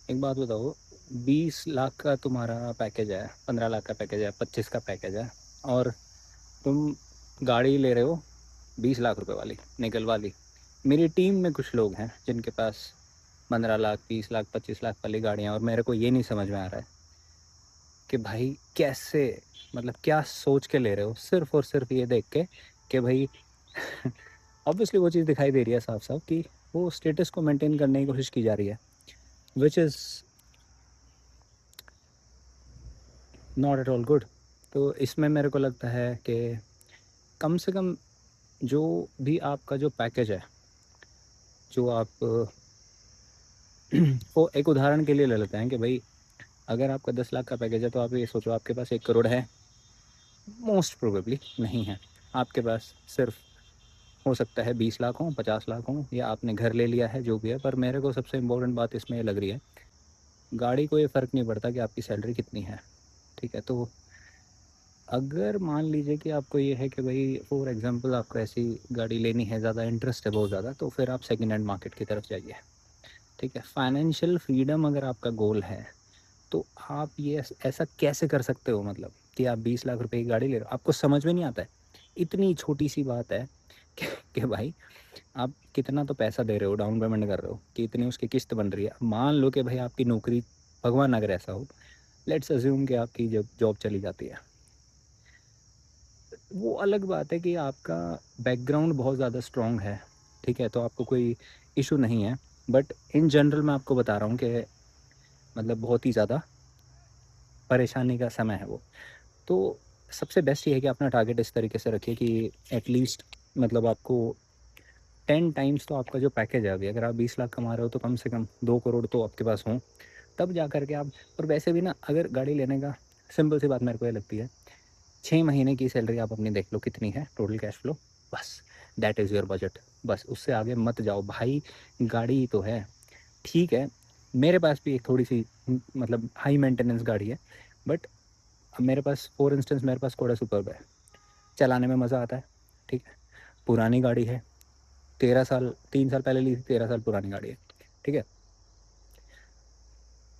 एक बात बताओ, 20 लाख का तुम्हारा पैकेज है, 15 लाख का पैकेज है, 25 का पैकेज है, और तुम गाड़ी ले रहे हो 20 लाख रुपए वाली, निकल वाली। मेरी टीम में कुछ लोग हैं जिनके पास 15 लाख, 20 लाख, 25 लाख वाली गाड़ियाँ, और मेरे को ये नहीं समझ में आ रहा है कि भाई कैसे, मतलब क्या सोच के ले रहे हो, सिर्फ और सिर्फ ये देख के कि भाई ऑब्वियसली वो चीज़ दिखाई दे रही है साफ साफ कि वो स्टेटस को मेंटेन करने की कोशिश की जा रही है, which is not at all good. तो इसमें मेरे को लगता है कि कम से कम जो भी आपका जो पैकेज है, जो आप वो एक उदाहरण के लिए ले लेते हैं कि भाई अगर आपका 10 लाख का पैकेज है तो आप ये सोचो आपके पास 1 करोड़ है, मोस्ट प्रोबेबली नहीं है। आपके पास सिर्फ हो सकता है 20 लाख हो, 50 लाख हो, या आपने घर ले लिया है, जो भी है। पर मेरे को सबसे इम्पोर्टेंट बात इसमें ये लग रही है, गाड़ी को ये फ़र्क नहीं पड़ता कि आपकी सैलरी कितनी है। ठीक है, तो अगर मान लीजिए कि आपको ये है कि भाई फॉर एग्जांपल आपको ऐसी गाड़ी लेनी है, ज़्यादा इंटरेस्ट है बहुत ज़्यादा, तो फिर आप सेकेंड हैंड मार्केट की तरफ जाइए। ठीक है, फाइनेंशियल फ्रीडम अगर आपका गोल है तो आप ये ऐसा कैसे कर सकते हो, मतलब कि आप 20 लाख रुपए की गाड़ी ले रहे हो, आपको समझ में नहीं आता है। इतनी छोटी सी बात है कि भाई आप कितना तो पैसा दे रहे हो, डाउन पेमेंट कर रहे हो, कि इतनी उसकी किस्त बन रही है। मान लो कि भाई आपकी नौकरी, भगवान अगर ऐसा हो, लेट्स अज्यूम कि आपकी जब जॉब चली जाती है, वो अलग बात है कि आपका बैकग्राउंड बहुत ज़्यादा स्ट्रॉन्ग है। ठीक है, तो आपको कोई इशू नहीं है। बट इन जनरल मैं आपको बता रहा हूँ कि मतलब बहुत ही ज़्यादा परेशानी का समय है वो। तो सबसे बेस्ट ये है कि अपना टारगेट इस तरीके से रखिए कि एटलीस्ट मतलब आपको 10 टाइम्स तो आपका जो पैकेज है, अभी अगर आप 20 लाख कमा रहे हो तो कम से कम 2 करोड़ तो आपके पास हों, तब जा कर के आप। और वैसे भी ना, अगर गाड़ी लेने का, सिंपल सी बात मेरे को ये लगती है, 6 महीने की सैलरी आप अपनी देख लो कितनी है टोटल कैश फ्लो, बस दैट इज़ योर बजट। बस उससे आगे मत जाओ भाई। गाड़ी ही तो है, ठीक है। मेरे पास भी एक थोड़ी सी मतलब हाई मेंटेनेंस गाड़ी है, बट मेरे पास फॉर इंस्टेंस मेरे पास कोड़ा सुपर्ब है, चलाने में मज़ा आता है। ठीक है, पुरानी गाड़ी है, 13 साल, 3 साल पहले ली थी, 13 साल पुरानी गाड़ी है। ठीक है,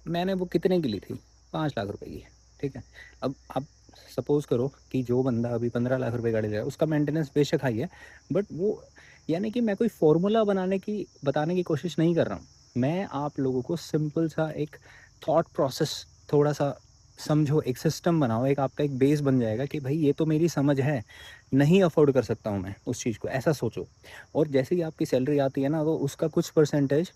मैंने वो कितने की ली थी, 5 लाख रुपए की। ठीक है, अब आप सपोज़ करो कि जो बंदा अभी 15 लाख रुपए गाड़ी ले रहा है, उसका मेंटेनेंस बेशक हाई है, बट वो, यानी कि मैं कोई फार्मूला बताने की कोशिश नहीं कर रहा हूँ। मैं आप लोगों को सिंपल सा एक थॉट प्रोसेस थोड़ा सा समझो, एक सिस्टम बनाओ, एक आपका एक बेस बन जाएगा कि भाई ये तो मेरी समझ है, नहीं अफोर्ड कर सकता हूँ मैं उस चीज़ को, ऐसा सोचो। और जैसे ही आपकी सैलरी आती है ना, तो उसका कुछ परसेंटेज,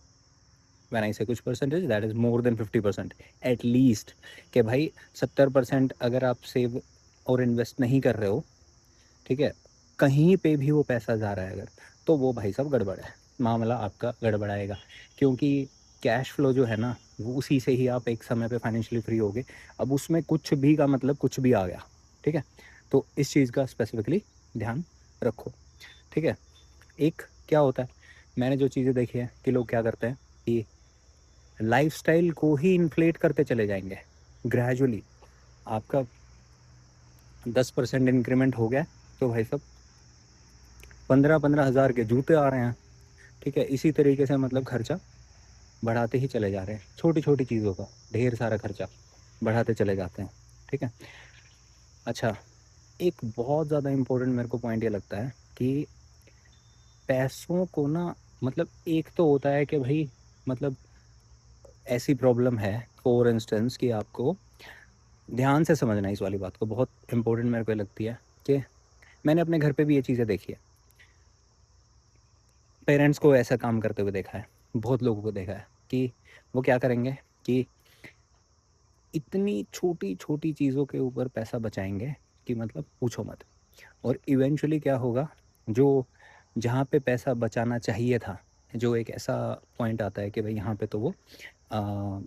व्हेन आई से कुछ percentage, that is more than 50% at least, कि भाई 70% अगर आप सेव और इन्वेस्ट नहीं कर रहे हो, ठीक है, कहीं पे भी वो पैसा जा रहा है अगर, तो वो भाई साहब गड़बड़ है, मामला आपका गड़बड़ाएगा। क्योंकि कैश फ्लो जो है ना, वो उसी से ही आप एक समय पे फाइनेंशियली फ्री होगे। अब उसमें कुछ भी का मतलब कुछ भी आ गया। ठीक है, तो इस चीज़ का स्पेसिफिकली ध्यान रखो। ठीक है, एक क्या होता है, मैंने जो चीज़ें देखी है कि लोग क्या करते हैं कि लाइफस्टाइल को ही इन्फ्लेट करते चले जाएंगे ग्रेजुअली। आपका 10% इंक्रीमेंट हो गया तो भाई साहब 15-15 हज़ार के जूते आ रहे हैं। ठीक है, इसी तरीके से मतलब खर्चा बढ़ाते ही चले जा रहे हैं, छोटी छोटी चीज़ों का ढेर सारा खर्चा बढ़ाते चले जाते हैं। ठीक है, अच्छा, एक बहुत ज़्यादा इम्पोर्टेंट मेरे को पॉइंट ये लगता है कि पैसों को ना, मतलब एक तो होता है कि भाई मतलब ऐसी प्रॉब्लम है फॉर इंस्टेंस कि आपको ध्यान से समझना है इस वाली बात को, बहुत इंपॉर्टेंट मेरे को लगती है कि मैंने अपने घर पे भी ये चीज़ें देखी है, पेरेंट्स को ऐसा काम करते हुए देखा है, बहुत लोगों को देखा है कि वो क्या करेंगे कि इतनी छोटी छोटी चीज़ों के ऊपर पैसा बचाएंगे कि मतलब पूछो मत। और इवेंचुअली क्या होगा, जो जहाँ पे पैसा बचाना चाहिए था, जो एक ऐसा पॉइंट आता है कि भाई यहाँ पे तो वो आ,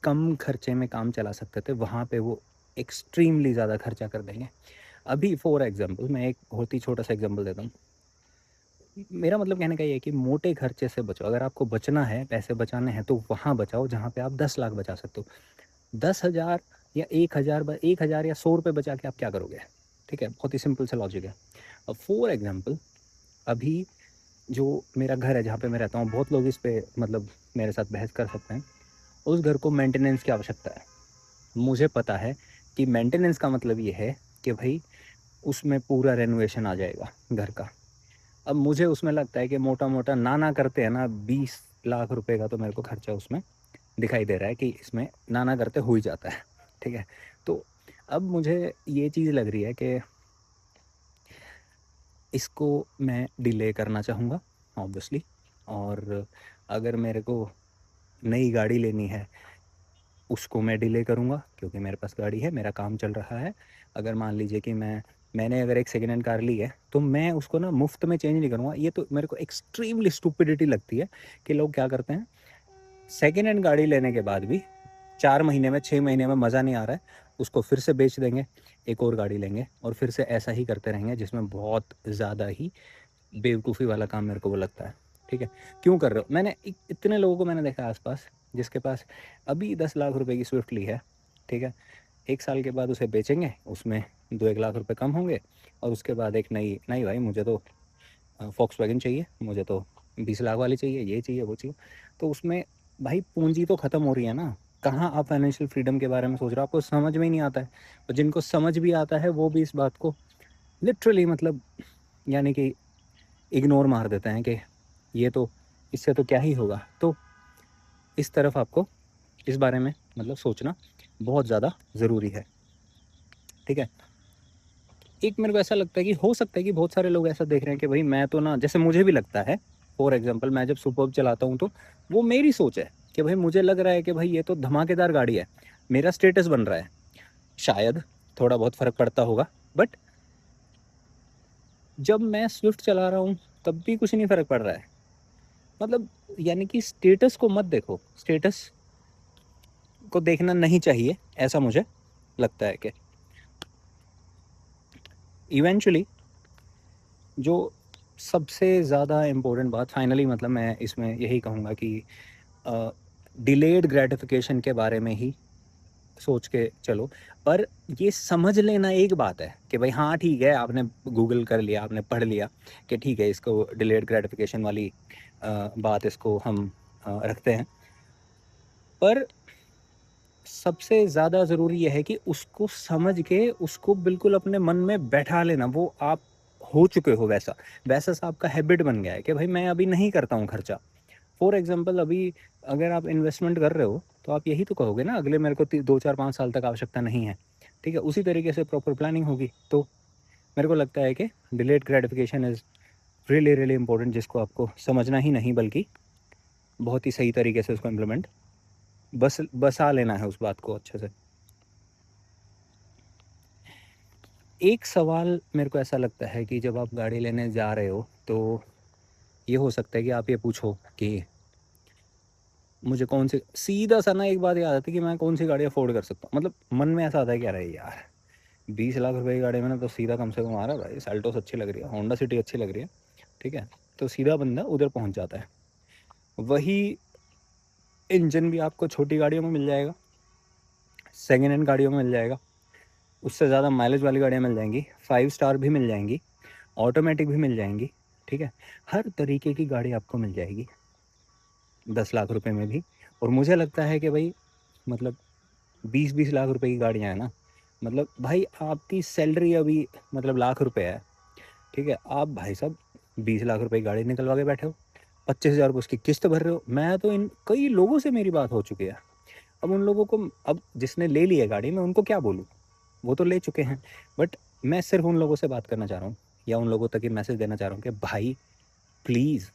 कम खर्चे में काम चला सकते थे, वहाँ पे वो एक्सट्रीमली ज़्यादा खर्चा कर देंगे। अभी फॉर एग्जांपल मैं एक बहुत ही छोटा सा एग्जांपल देता हूँ। मेरा मतलब कहने का ये है कि मोटे खर्चे से बचो, अगर आपको बचना है, पैसे बचाने हैं, तो वहाँ बचाओ जहाँ पे आप 10 लाख बचा सकते हो। 10 हज़ार या 1 हज़ार, 1 हज़ार या 100 रुपये बचा के आप क्या करोगे? ठीक है, बहुत ही सिंपल सा लॉजिक है। अब फॉर एग्जांपल अभी जो मेरा घर है जहाँ पे मैं रहता हूँ, बहुत लोग इस पे मतलब मेरे साथ बहस कर सकते हैं, उस घर को मेंटेनेंस की आवश्यकता है। मुझे पता है कि मेंटेनेंस का मतलब ये है कि भाई उसमें पूरा रेनोवेशन आ जाएगा घर का। अब मुझे उसमें लगता है कि मोटा-मोटा ना करते हैं ना 20 लाख रुपए का तो मेरे को खर्चा उसमें दिखाई दे रहा है कि इसमें ना करते हो ही जाता है, ठीक है? तो अब मुझे ये चीज़ लग रही है कि इसको मैं डिले करना चाहूँगा ऑब्वियसली। और अगर मेरे को नई गाड़ी लेनी है उसको मैं डिले करूँगा क्योंकि मेरे पास गाड़ी है, मेरा काम चल रहा है। अगर मान लीजिए कि मैंने अगर एक सेकंड हैंड कार ली है तो मैं उसको ना मुफ्त में चेंज नहीं करूँगा। ये तो मेरे को एक्सट्रीमली स्टुपिडिटी लगती है कि लोग क्या करते हैं, सेकंड हैंड गाड़ी लेने के बाद भी 4 महीने में 6 महीने में मज़ा नहीं आ रहा है, उसको फिर से बेच देंगे, एक और गाड़ी लेंगे और फिर से ऐसा ही करते रहेंगे, जिसमें बहुत ज़्यादा ही बेवकूफ़ी वाला काम मेरे को वो लगता है, ठीक है? क्यों कर रहे हो? मैंने इतने लोगों को मैंने देखा है आस-पास जिसके पास अभी 10 लाख रुपए की स्विफ्ट ली है, ठीक है? 1 साल के बाद उसे बेचेंगे, उसमें 2-1 लाख रुपए कम होंगे और उसके बाद एक नई, नहीं भाई मुझे तो वॉक्सवैगन चाहिए, मुझे तो 20 लाख वाली चाहिए, ये चाहिए, वो चाहिए। तो उसमें भाई पूँजी तो ख़त्म हो रही है ना। कहाँ आप फाइनेंशियल फ्रीडम के बारे में सोच रहे हो? आपको समझ में ही नहीं आता है। और जिनको समझ भी आता है वो भी इस बात को लिटरली मतलब यानी कि इग्नोर मार देते हैं कि ये तो, इससे तो क्या ही होगा। तो इस तरफ आपको इस बारे में मतलब सोचना बहुत ज़्यादा ज़रूरी है, ठीक है? एक मेरे को ऐसा लगता है कि हो सकता है कि बहुत सारे लोग ऐसा देख रहे हैं कि भाई मैं तो ना, जैसे मुझे भी लगता है, फॉर एग्जांपल मैं जब सुपर्ब चलाता हूँ तो वो मेरी सोच है कि भाई मुझे लग रहा है कि भाई ये तो धमाकेदार गाड़ी है, मेरा स्टेटस बन रहा है, शायद थोड़ा बहुत फ़र्क पड़ता होगा। बट जब मैं स्विफ्ट चला रहा हूँ तब भी कुछ नहीं फ़र्क पड़ रहा है। मतलब यानी कि स्टेटस को मत देखो, स्टेटस को देखना नहीं चाहिए, ऐसा मुझे लगता है कि इवेंचुअली जो सबसे ज़्यादा इम्पोर्टेंट बात फाइनली मतलब मैं इसमें यही कहूँगा कि डिलेड ग्रेटिफिकेशन के बारे में ही सोच के चलो। पर ये समझ लेना एक बात है कि भाई हाँ ठीक है, आपने गूगल कर लिया, आपने पढ़ लिया कि ठीक है इसको डिलेड ग्रेटिफिकेशन वाली बात इसको हम रखते हैं। पर सबसे ज़्यादा ज़रूरी ये है कि उसको समझ के उसको बिल्कुल अपने मन में बैठा लेना। वो आप हो चुके हो वैसा, वैसा सा आपका हैबिट बन गया है कि भाई मैं अभी नहीं करता हूँ खर्चा। फॉर एग्जांपल अभी अगर आप इन्वेस्टमेंट कर रहे हो तो आप यही तो कहोगे ना, अगले मेरे को 2 4 5 साल तक आवश्यकता नहीं है, ठीक है? उसी तरीके से प्रॉपर प्लानिंग होगी। तो मेरे को लगता है कि delayed gratification is really really important, जिसको आपको समझना ही नहीं बल्कि बहुत ही सही तरीके से उसको इम्प्लीमेंट बसा लेना है उस बात को अच्छे से। एक सवाल मेरे को ऐसा लगता है कि जब आप गाड़ी लेने जा रहे हो तो ये हो सकता है कि आप ये पूछो कि मुझे कौन सी, सीधा सा ना एक बात याद आती है कि मैं कौन सी गाड़ी अफोर्ड कर सकता हूँ। मतलब मन में ऐसा आता है कि अरे यार 20 लाख रुपए की गाड़ी में ना तो सीधा कम से कम आ रहा है भाई, सेल्टोस अच्छी लग रही है, होंडा सिटी अच्छी लग रही है, ठीक है? तो सीधा बंदा उधर पहुँच जाता है। वही इंजन भी आपको छोटी गाड़ियों में मिल जाएगा, सेकेंड हैंड गाड़ियों में मिल जाएगा, उससे ज़्यादा माइलेज वाली गाड़ियाँ मिल जाएंगी, 5 स्टार भी मिल जाएंगी, ऑटोमेटिक भी मिल जाएंगी, ठीक है? हर तरीके की गाड़ी आपको मिल जाएगी 10 लाख रुपए में भी। और मुझे लगता है कि भाई मतलब 20-20 लाख रुपए की गाड़ियाँ हैं ना, मतलब भाई आपकी सैलरी अभी मतलब लाख रुपए है, ठीक है? आप भाई साहब 20 लाख रुपए की गाड़ी निकलवा के बैठे हो, 25,000 रुपये उसकी किस्त भर रहे हो। मैं तो इन कई लोगों से मेरी बात हो चुकी है। अब उन लोगों को, अब जिसने ले ली है गाड़ी मैं उनको क्या बोलूँ, वो तो ले चुके हैं। बट मैं सिर्फ उन लोगों से बात करना चाह रहा हूँ या उन लोगों तक ये मैसेज देना चाह रहा हूँ कि भाई प्लीज़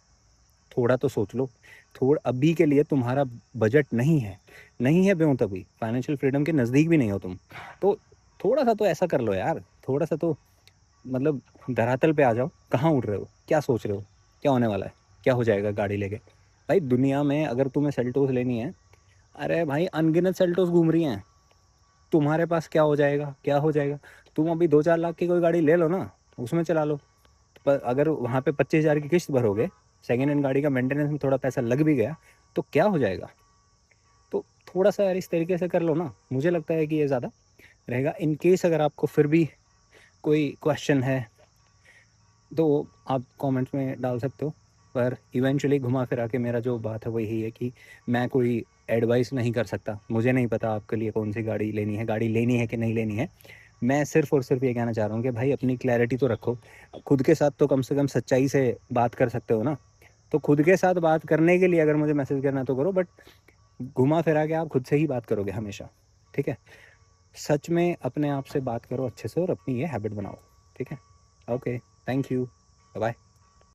थोड़ा तो सोच लो। थोड़ा अभी के लिए तुम्हारा बजट नहीं है, नहीं है ब्यों तभी फाइनेंशियल फ्रीडम के नज़दीक भी नहीं हो तुम। तो थोड़ा सा तो ऐसा कर लो यार, थोड़ा सा तो मतलब धरातल पे आ जाओ। कहाँ उड़ रहे हो, क्या सोच रहे हो, क्या होने वाला है, क्या हो जाएगा गाड़ी लेके? भाई दुनिया में अगर तुम्हें सेल्टोस लेनी है, अरे भाई अनगिनत सेल्टोस घूम रही हैं, तुम्हारे पास क्या हो जाएगा, क्या हो जाएगा? तुम अभी 2 4 लाख की कोई गाड़ी ले लो ना, उसमें चला लो। पर अगर वहाँ पे 25,000 की किस्त भरोगे, सेकेंड हैंड गाड़ी का मेंटेनेंस में थोड़ा पैसा लग भी गया तो क्या हो जाएगा? तो थोड़ा सा यार इस तरीके से कर लो ना, मुझे लगता है कि ये ज़्यादा रहेगा। इन केस अगर आपको फिर भी कोई क्वेश्चन है तो आप कमेंट्स में डाल सकते हो। पर इवेंचुअली घुमा फिरा के मेरा जो बात है वो यही है कि मैं कोई एडवाइस नहीं कर सकता, मुझे नहीं पता आपके लिए कौन सी गाड़ी लेनी है कि नहीं लेनी है। मैं सिर्फ और सिर्फ ये कहना चाह रहा हूँ कि भाई अपनी क्लैरिटी तो रखो, खुद के साथ तो कम से कम सच्चाई से बात कर सकते हो ना। तो खुद के साथ बात करने के लिए अगर मुझे मैसेज करना तो करो, बट घुमा फिरा के आप खुद से ही बात करोगे हमेशा, ठीक है। सच में अपने आप से बात करो अच्छे से और अपनी ये हैबिट बनाओ, ठीक है। Okay, thank you, bye.